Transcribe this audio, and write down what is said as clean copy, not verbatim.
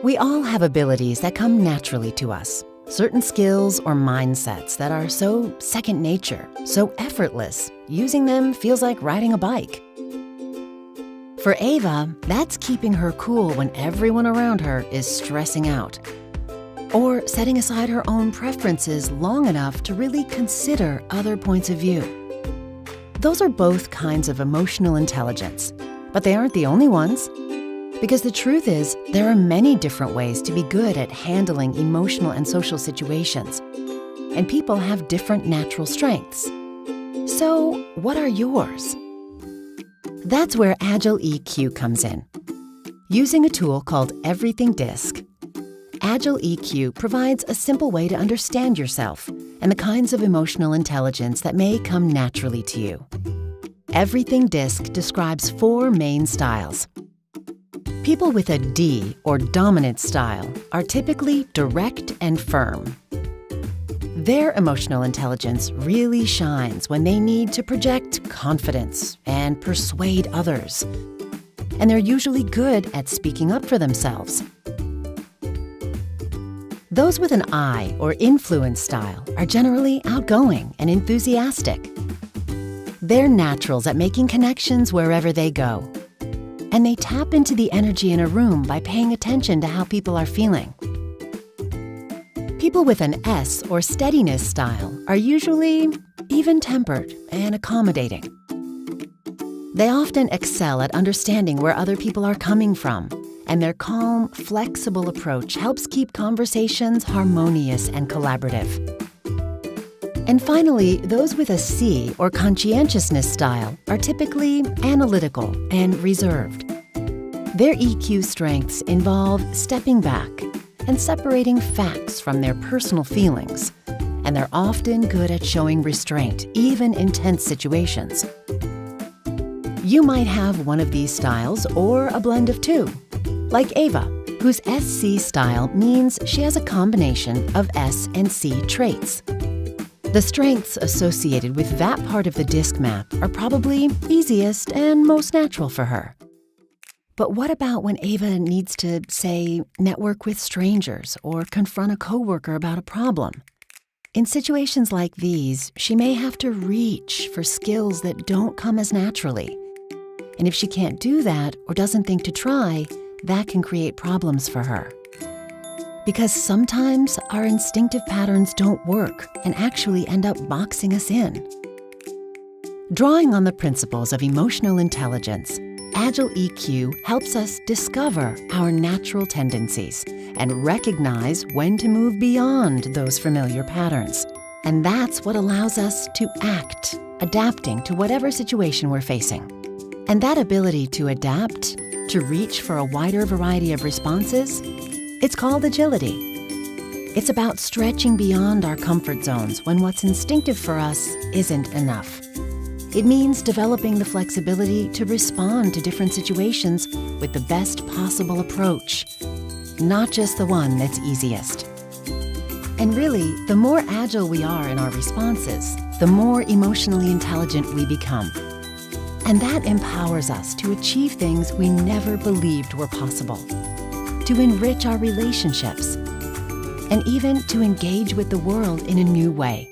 We all have abilities that come naturally to us, certain skills or mindsets that are so second nature, so effortless, using them feels like riding a bike. For Ava, that's keeping her cool when everyone around her is stressing out, or setting aside her own preferences long enough to really consider other points of view. Those are both kinds of emotional intelligence, but they aren't the only ones. Because the truth is, there are many different ways to be good at handling emotional and social situations, and people have different natural strengths. So, what are yours? That's where Agile EQ comes in. Using a tool called Everything DiSC, Agile EQ provides a simple way to understand yourself and the kinds of emotional intelligence that may come naturally to you. Everything DiSC describes 4 main styles. People with a D, or dominant style, are typically direct and firm. Their emotional intelligence really shines when they need to project confidence and persuade others. And they're usually good at speaking up for themselves. Those with an I, or influence style, are generally outgoing and enthusiastic. They're naturals at making connections wherever they go. And they tap into the energy in a room by paying attention to how people are feeling. People with an S, or steadiness style, are usually even-tempered and accommodating. They often excel at understanding where other people are coming from, and their calm, flexible approach helps keep conversations harmonious and collaborative. And finally, those with a C, or conscientiousness style, are typically analytical and reserved. Their EQ strengths involve stepping back and separating facts from their personal feelings, and they're often good at showing restraint, even in tense situations. You might have one of these styles or a blend of 2, like Ava, whose SC style means she has a combination of S and C traits. The strengths associated with that part of the DiSC map are probably easiest and most natural for her. But what about when Ava needs to, say, network with strangers or confront a coworker about a problem? In situations like these, she may have to reach for skills that don't come as naturally. And if she can't do that or doesn't think to try, that can create problems for her. Because sometimes our instinctive patterns don't work and actually end up boxing us in. Drawing on the principles of emotional intelligence, Agile EQ helps us discover our natural tendencies and recognize when to move beyond those familiar patterns. And that's what allows us to act, adapting to whatever situation we're facing. And that ability to adapt, to reach for a wider variety of responses, it's called agility. It's about stretching beyond our comfort zones when what's instinctive for us isn't enough. It means developing the flexibility to respond to different situations with the best possible approach, not just the one that's easiest. And really, the more agile we are in our responses, the more emotionally intelligent we become. And that empowers us to achieve things we never believed were possible, to enrich our relationships, and even to engage with the world in a new way.